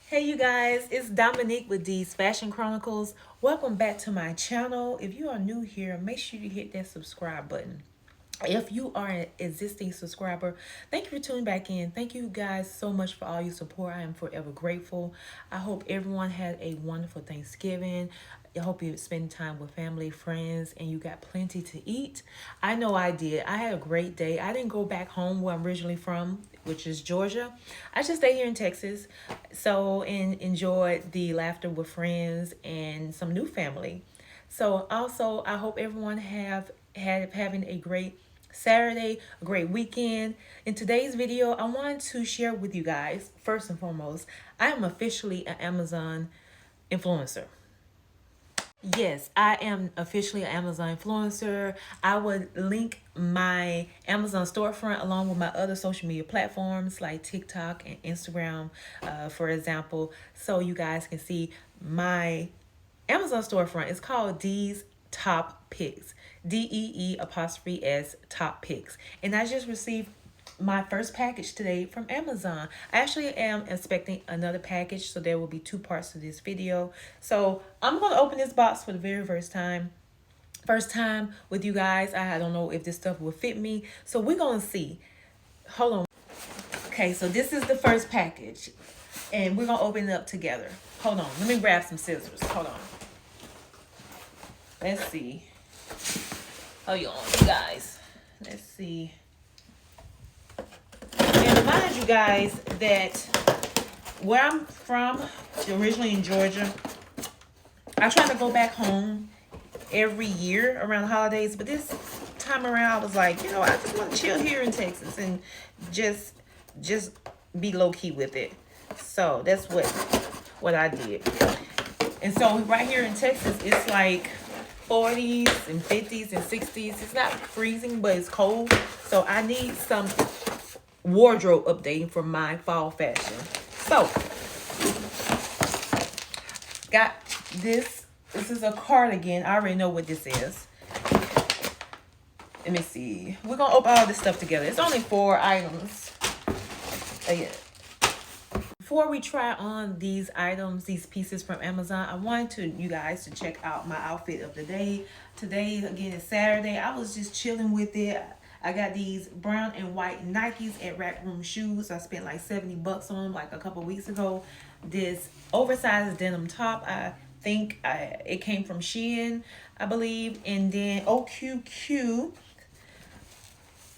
Hey you guys, it's Dominique with Dee'S Fashion Chronicles. Welcome back to my channel. If you are new here, make sure you hit that subscribe button. If you are an existing subscriber, thank you for tuning back in. Thank you guys so much for all your support. I am forever grateful. I hope everyone had a wonderful Thanksgiving. I hope you spend time with family, friends, and you got plenty to eat. I know I did. I had a great day. I didn't go back home where I'm originally from, which is Georgia. I just stayed here in Texas. And enjoyed the laughter with friends and some new family. So also I hope everyone having a great Saturday, a great weekend. In today's video, I wanted to share with you guys, first and foremost, I am officially an Amazon influencer. Yes, I am officially an Amazon influencer. I would link my Amazon storefront along with my other social media platforms like TikTok and Instagram, for example, so you guys can see my Amazon storefront. It's called Dee'S Top Picks. DEE' Top Picks. And I just received my first package today from Amazon. I actually am expecting another package, so there will be two parts to this video. So I'm going to open this box for the very first time. First time with you guys. I don't know if this stuff will fit me. So we're going to see. Hold on. Okay, so this is the first package. And we're going to open it up together. Hold on. Let me grab some scissors. Hold on. Let's see. Hold on, you guys. Let's see. And remind you guys that where I'm from, originally in Georgia, I try to go back home every year around the holidays, but this time around I was like, I just want to chill here in Texas and just be low-key with it. So that's what I did. And so right here in Texas, it's like 40s and 50s and 60s. It's not freezing, but it's cold. So I need some wardrobe updating for my fall fashion. So got this. This is a cardigan. I already know what this is. Let me see. We're gonna open all this stuff together. It's only 4 items. Yeah. Before we try on these items, these pieces from Amazon, I wanted you guys to check out my outfit of the day. Today, again, is Saturday. I was just chilling with it. I got these brown and white Nikes at Rack Room Shoes. I spent like 70 bucks on them like a couple weeks ago. This oversized denim top, I think it came from Shein, I believe. And then OQQ.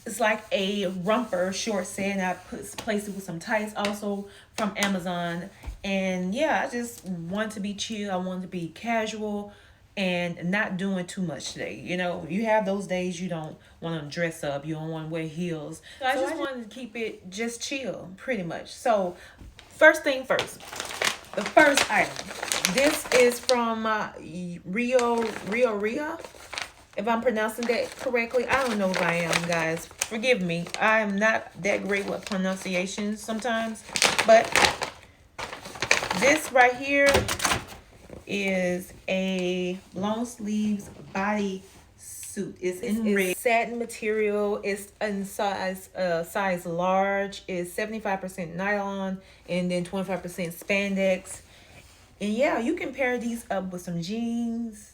It's like a romper short set, and I placed it with some tights also from Amazon. And yeah, I just want to be chill. I want to be casual and not doing too much today. You have those days you don't want to dress up. You don't want to wear heels. So I just wanted to keep it just chill, pretty much. So first thing first, the first item. This is from Rio. If I'm pronouncing that correctly. I don't know if I am, guys. Forgive me. I am not that great with pronunciations sometimes. But this right here is a long sleeves body suit. It's in red satin material. It's in size large. It's 75% nylon and then 25% spandex. And yeah, you can pair these up with some jeans,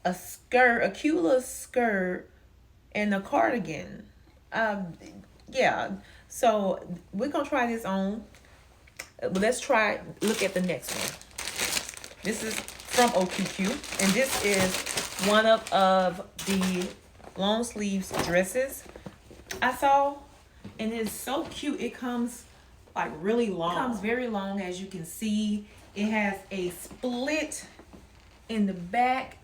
a skirt, a cute little skirt, and a cardigan. Yeah. So we're gonna try this on. Let's look at the next one. This is from OQQ, and this is one of the long sleeves dresses I saw, and it's so cute. It comes like really long. It comes very long, as you can see. It has a split in the back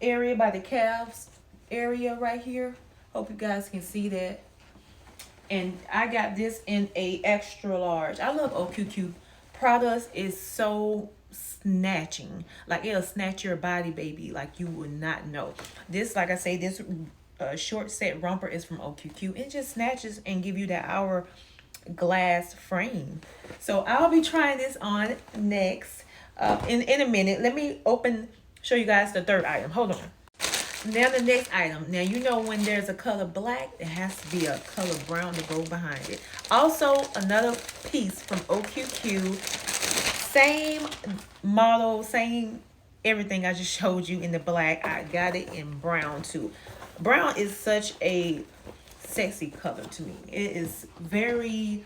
area by the calves area right here. Hope you guys can see that. And I got this in a extra large. I love OQQ products. Is so snatching. Like, it'll snatch your body, baby, like you would not know. This, like I say, this short set romper is from OQQ. It just snatches and give you that hourglass frame. So I'll be trying this on next in a minute. Let me show you guys the third item. Hold on. Now the next item. Now you know when there's a color black, there has to be a color brown to go behind it. Also, another piece from OQQ. Same model, same everything I just showed you in the black. I got it in brown too. Brown is such a sexy color to me. It is very,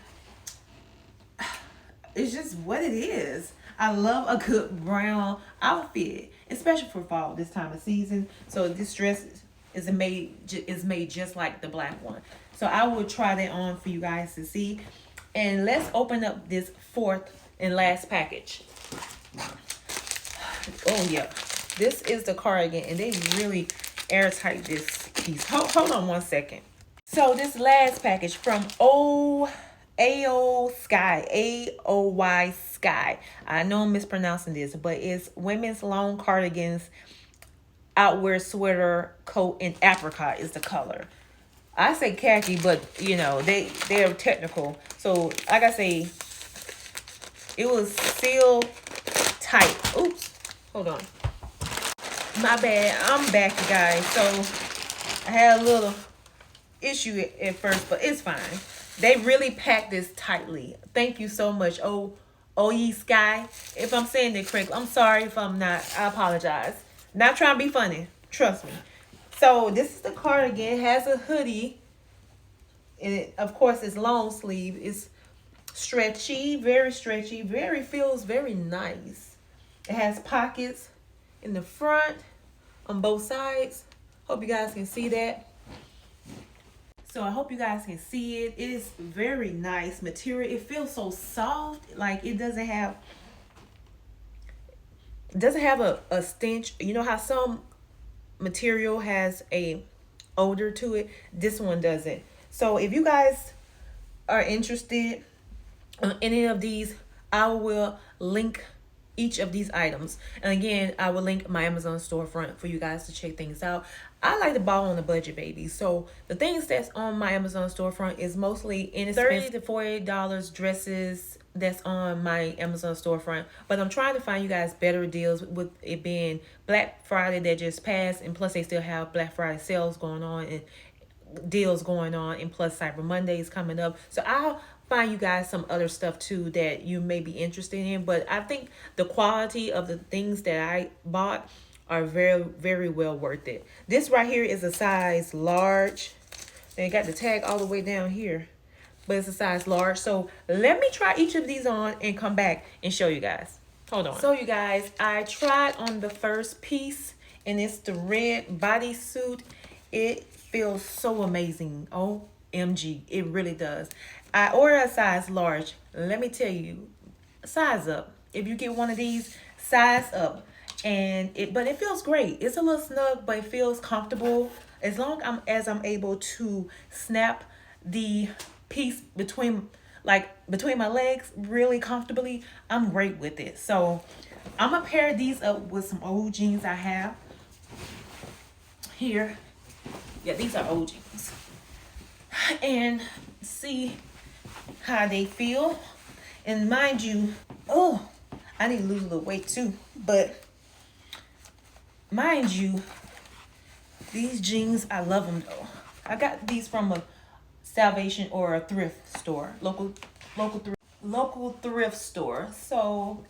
it's just what it is. I love a good brown outfit, especially for fall this time of season. So this dress is made just like the black one. So I will try that on for you guys to see. And let's open up this fourth and last package. Oh yeah, this is the cardigan, and they really airtight this piece. Hold on one second. So this last package from AO Sky, AOY Sky. I know I'm mispronouncing this, but it's women's long cardigans, outwear sweater, coat, and apricot is the color. I say khaki, but you know, they're technical. So like I say, it was sealed tight. Oops, hold on. My bad. I'm back, you guys. So I had a little issue at first, but it's fine. They really packed this tightly. Thank you so much, OE Sky. If I'm saying it correctly, I'm sorry if I'm not. I apologize. Not trying to be funny. Trust me. So this is the cardigan. It has a hoodie. And it, of course, it's long sleeve. It's stretchy, feels very nice. It has pockets in the front on both sides. Hope you guys can see that. So I hope you guys can see it. It is very nice material. It feels so soft. Like it doesn't have a stench. You know how some material has a odor to it? This one doesn't. So if you guys are interested on any of these, I will link each of these items. And again, I will link my Amazon storefront for you guys to check things out. I like to ball on a budget, baby. So the things that's on my Amazon storefront is mostly inexpensive, $30 to $48 dresses that's on my Amazon storefront. But I'm trying to find you guys better deals with it being Black Friday that just passed, and plus they still have Black Friday sales going on and deals going on, and plus Cyber Monday is coming up. So I'll find you guys some other stuff too that you may be interested in. But I think the quality of the things that I bought are very well worth it. This right here is a size large. They got the tag all the way down here, but it's a size large. So let me try each of these on and come back and show you guys. Hold on. So you guys, I tried on the first piece, and it's the red bodysuit. It feels so amazing. OMG, it really does. I ordered a size large. Let me tell you, size up. If you get one of these, size up. But it feels great. It's a little snug, but it feels comfortable. As long as I'm able to snap the piece between my legs really comfortably, I'm great with it. So I'm gonna pair these up with some old jeans I have here. Yeah, these are old jeans. And see how they feel. And mind you, I need to lose a little weight too. But mind you, these jeans, I love them though. I got these from a Salvation or a thrift store, local thrift store. So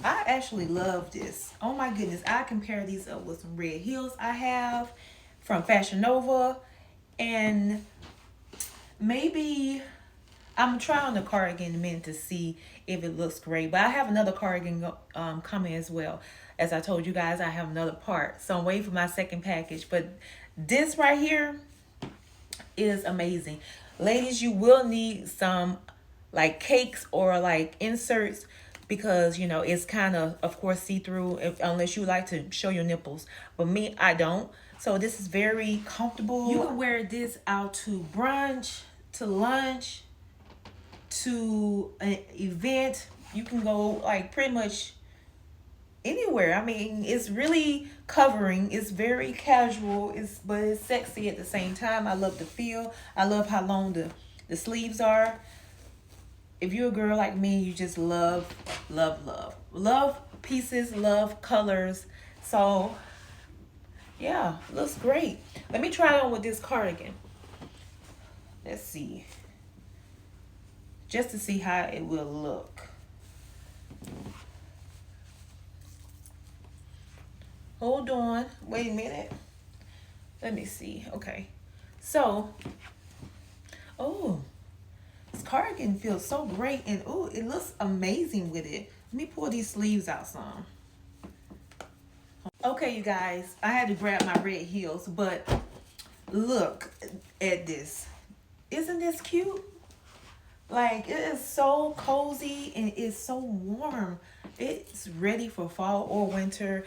I actually love this. Oh my goodness, I compare these up with some red heels I have from Fashion Nova, and maybe I'm trying the cardigan in a minute to see if it looks great. But I have another cardigan coming as well. As I told you guys, I have another part. So I'm waiting for my second package. But this right here is amazing. Ladies, you will need some like cakes or like inserts, because you know it's kind of course see-through, unless you like to show your nipples. But me, I don't. So this is very comfortable. You can wear this out to brunch, to lunch, to an event. You can go like pretty much anywhere. I mean, it's really covering. It's very casual. But it's sexy at the same time. I love the feel. I love how long the sleeves are. If you're a girl like me, you just love pieces, love colors. So Yeah, looks great. Let me try it on with this cardigan. Let's see. Just to see how it will look. Hold on. Wait a minute. Let me see. Okay. So, oh, this cardigan feels so great. And oh, it looks amazing with it. Let me pull these sleeves out some. Okay, you guys. I had to grab my red heels. But look at this. Isn't this cute? Like, it is so cozy and it's so warm. It's ready for fall or winter.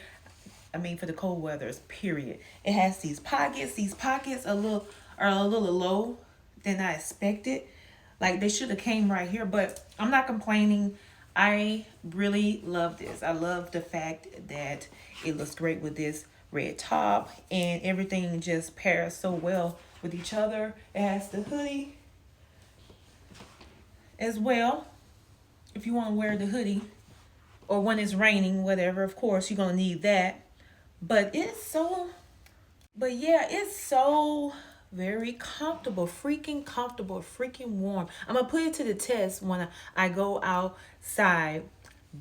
I mean, for the cold weathers, period. It has these pockets. These pockets are a little low than I expected. Like, they should have came right here, but I'm not complaining. I really love this. I love the fact that it looks great with this red top and everything just pairs so well with each other. It has the hoodie as well. If you want to wear the hoodie or when it's raining, whatever, of course, you're going to need that. But yeah, it's so very comfortable, freaking warm. I'm going to put it to the test when I go outside,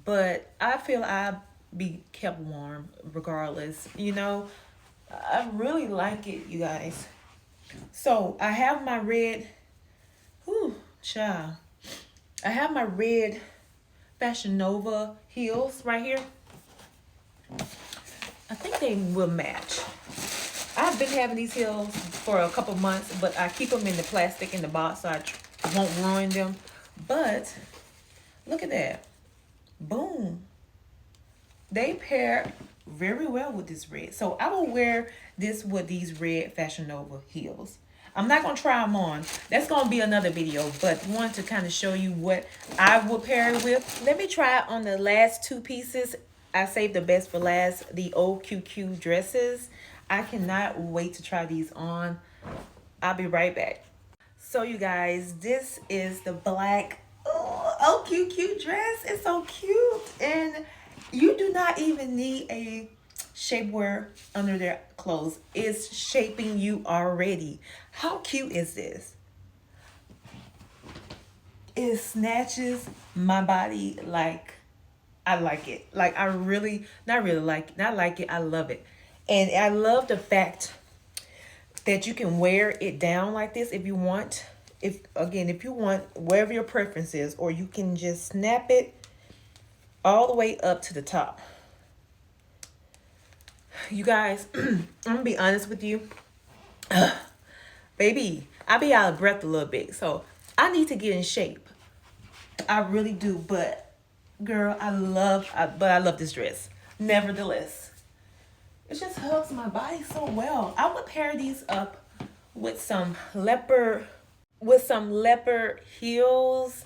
but I feel I'll be kept warm regardless. You know, I really like it, you guys. So I have my red, child. I have my red Fashion Nova heels right here. I think they will match. I've been having these heels for a couple months, but I keep them in the plastic in the box so I won't ruin them. But look at that. Boom. They pair very well with this red. So I will wear this with these red Fashion Nova heels. I'm not going to try them on. That's going to be another video, but wanted to kind of show you what I will pair it with. Let me try it on the last two pieces. I saved the best for last, the OQQ dresses. I cannot wait to try these on. I'll be right back. So you guys, this is the black OQQ dress. It's so cute. And you do not even need a shapewear under their clothes. It's shaping you already. How cute is this? It snatches my body like I like it. Like I really, not like it, I love it. And I love the fact that you can wear it down like this if you want. If you want, wherever your preference is, or you can just snap it all the way up to the top. You guys, I'm gonna be honest with you. Baby, I be out of breath a little bit, so I need to get in shape. I really do, but girl, I love this dress. Nevertheless, it just hugs my body so well. I would pair these up with some leopard heels,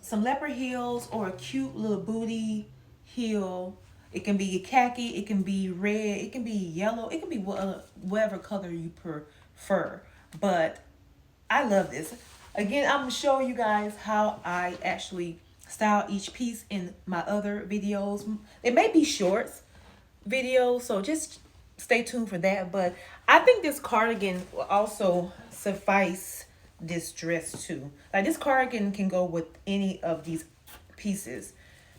some leopard heels, or a cute little booty heel. It can be khaki, it can be red, it can be yellow, it can be whatever color you prefer. But I love this. Again, I'm showing you guys how I actually style each piece in my other videos. It may be shorts videos, so just stay tuned for that. But I think this cardigan will also suffice this dress too. Like, this cardigan can go with any of these pieces.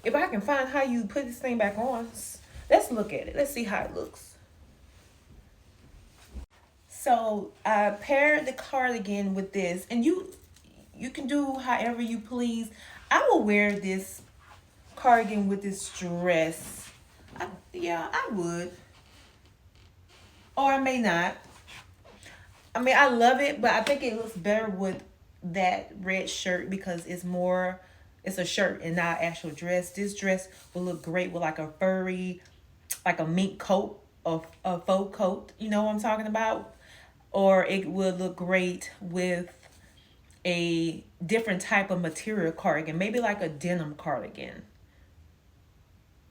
If I can find how you put this thing back on, let's look at it. Let's see how it looks. So I paired the cardigan with this, and you can do however you please. I will wear this cardigan with this dress. Yeah, I would. Or I may not. I mean, I love it, but I think it looks better with that red shirt because it's a shirt and not an actual dress. This dress will look great with like a furry, like a mink coat or a faux coat. You know what I'm talking about? Or it would look great with a different type of material cardigan. Maybe like a denim cardigan.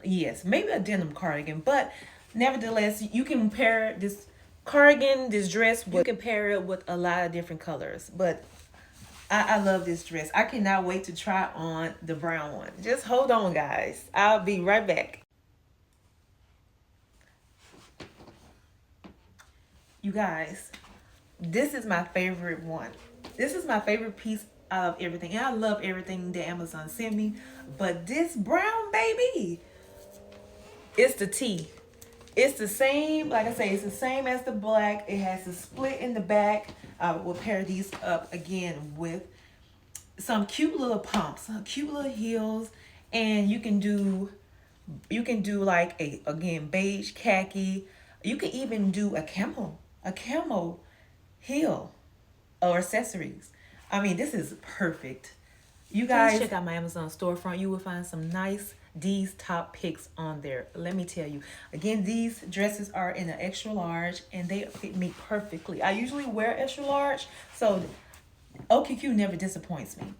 Yes, maybe a denim cardigan. But nevertheless, you can pair this cardigan, this dress, you can pair it with a lot of different colors. But I love this dress. I cannot wait to try on the brown one. Just hold on, guys. I'll be right back. You guys, this is my favorite one. This is my favorite piece out of everything. And I love everything that Amazon sent me. But this brown baby, it's the tea. It's the same, like I say, it's the same as the black. It has a split in the back. I will pair these up again with some cute little pumps, some cute little heels, and you can do like a, again, beige khaki. You can even do a camo heel or accessories. I mean, this is perfect. You guys check out my Amazon storefront. You will find some nice Dee'S top picks on there. Let me tell you. Again, these dresses are in an extra large and they fit me perfectly. I usually wear extra large, so OQQ never disappoints me.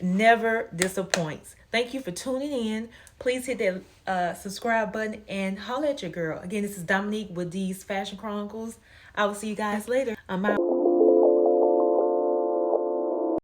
Never disappoints. Thank you for tuning in. Please hit that subscribe button and holler at your girl. Again, this is Dominique with Dee'S Fashion Chronicles. I will see you guys later. I'm out.